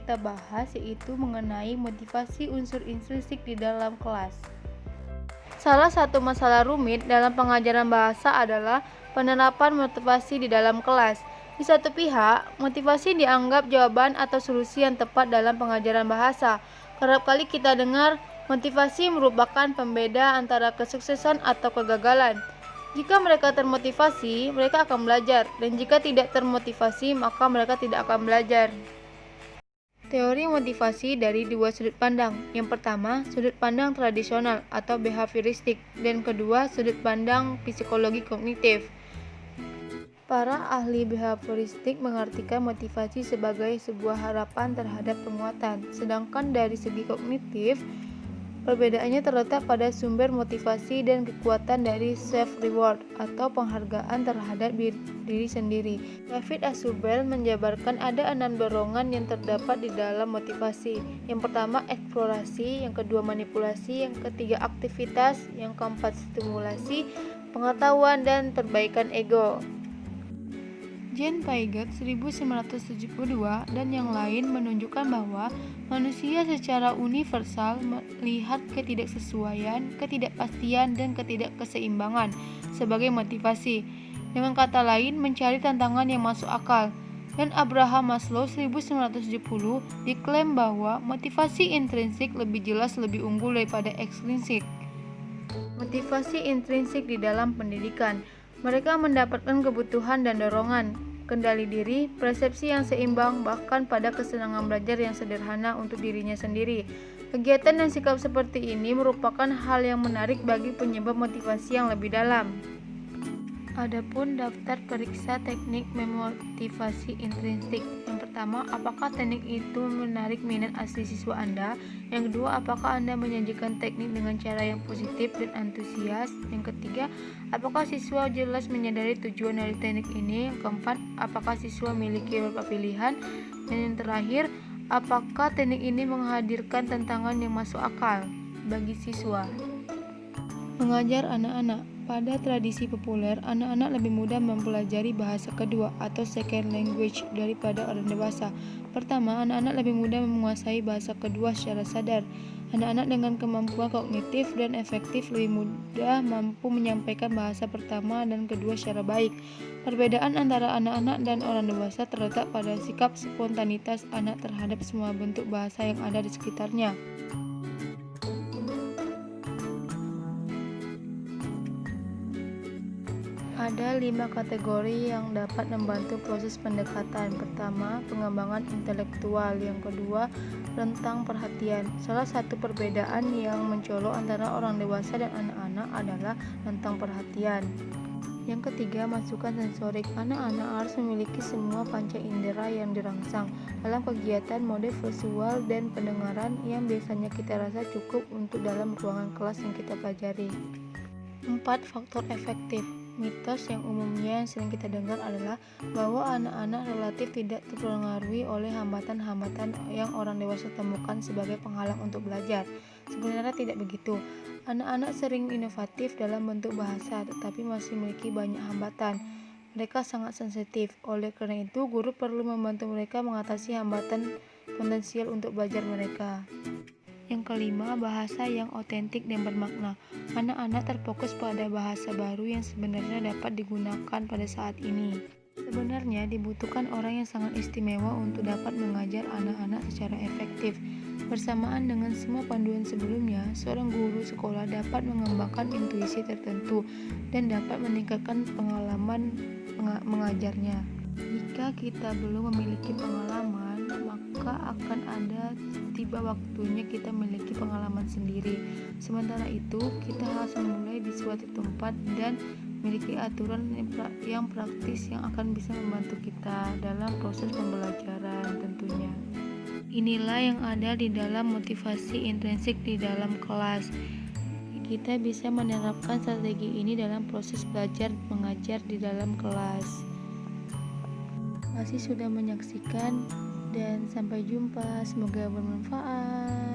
kita bahas yaitu mengenai motivasi unsur intrinsik di dalam kelas. Salah satu masalah rumit dalam pengajaran bahasa adalah penerapan motivasi di dalam kelas. Di satu pihak, motivasi dianggap jawaban atau solusi yang tepat dalam pengajaran bahasa. Kerap kali kita dengar motivasi merupakan pembeda antara kesuksesan atau kegagalan. Jika mereka termotivasi, mereka akan belajar, dan jika tidak termotivasi, maka mereka tidak akan belajar. Teori motivasi dari dua sudut pandang. Yang pertama, sudut pandang tradisional atau behavioristik, dan kedua, sudut pandang psikologi kognitif. Para ahli behavioristik mengartikan motivasi sebagai sebuah harapan terhadap penguatan, sedangkan dari segi kognitif, perbedaannya terletak pada sumber motivasi dan kekuatan dari self-reward atau penghargaan terhadap diri sendiri. David Asubel menjabarkan ada 6 dorongan yang terdapat di dalam motivasi. Yang pertama eksplorasi, yang kedua manipulasi, yang ketiga aktivitas, yang keempat stimulasi, pengetahuan, dan perbaikan ego. Jean Piaget 1972 dan yang lain menunjukkan bahwa manusia secara universal melihat ketidaksesuaian, ketidakpastian, dan ketidakkeseimbangan sebagai motivasi. Dengan kata lain, mencari tantangan yang masuk akal. Dan Abraham Maslow 1970 diklaim bahwa motivasi intrinsik lebih jelas lebih unggul daripada ekstrinsik. Motivasi intrinsik di dalam pendidikan. Mereka mendapatkan kebutuhan dan dorongan, kendali diri, persepsi yang seimbang, bahkan pada kesenangan belajar yang sederhana untuk dirinya sendiri. Kegiatan dan sikap seperti ini merupakan hal yang menarik bagi penyebab motivasi yang lebih dalam. Adapun daftar periksa teknik memotivasi intrinsik. Yang pertama, apakah teknik itu menarik minat asli siswa Anda? Yang kedua, apakah Anda menyajikan teknik dengan cara yang positif dan antusias? Yang ketiga, apakah siswa jelas menyadari tujuan dari teknik ini? Yang keempat, apakah siswa memiliki beberapa pilihan? Dan yang terakhir, apakah teknik ini menghadirkan tantangan yang masuk akal bagi siswa? Mengajar anak-anak. Pada tradisi populer, anak-anak lebih mudah mempelajari bahasa kedua atau second language daripada orang dewasa. Pertama, anak-anak lebih mudah menguasai bahasa kedua secara sadar. Anak-anak dengan kemampuan kognitif dan efektif lebih mudah mampu menyampaikan bahasa pertama dan kedua secara baik. Perbedaan antara anak-anak dan orang dewasa terletak pada sikap spontanitas anak terhadap semua bentuk bahasa yang ada di sekitarnya. Ada 5 kategori yang dapat membantu proses pendekatan. Pertama, pengembangan intelektual. Yang kedua, rentang perhatian. Salah satu perbedaan yang mencolok antara orang dewasa dan anak-anak adalah rentang perhatian. Yang ketiga, masukan sensorik. Anak-anak harus memiliki semua panca indera yang dirangsang dalam kegiatan mode visual dan pendengaran yang biasanya kita rasa cukup untuk dalam ruangan kelas yang kita pelajari. 4. Faktor efektif. Mitos yang umumnya yang sering kita dengar adalah bahwa anak-anak relatif tidak terpengaruhi oleh hambatan-hambatan yang orang dewasa temukan sebagai penghalang untuk belajar. Sebenarnya tidak begitu. Anak-anak sering inovatif dalam bentuk bahasa, tetapi masih memiliki banyak hambatan. Mereka sangat sensitif. Oleh karena itu, guru perlu membantu mereka mengatasi hambatan potensial untuk belajar mereka. Yang kelima, bahasa yang otentik dan bermakna. Anak-anak terfokus pada bahasa baru yang sebenarnya dapat digunakan pada saat ini. Sebenarnya dibutuhkan orang yang sangat istimewa untuk dapat mengajar anak-anak secara efektif. Bersamaan dengan semua panduan sebelumnya, seorang guru sekolah dapat mengembangkan intuisi tertentu dan dapat meningkatkan pengalaman mengajarnya. Jika kita belum memiliki pengalaman, maka akan ada tiba waktunya kita memiliki pengalaman sendiri. Sementara itu, kita harus memulai di suatu tempat dan memiliki aturan yang praktis yang akan bisa membantu kita dalam proses pembelajaran tentunya. Inilah yang ada di dalam motivasi intrinsik di dalam kelas. Kita bisa menerapkan strategi ini dalam proses belajar mengajar di dalam kelas. Terima kasih sudah menyaksikan dan sampai jumpa, semoga bermanfaat.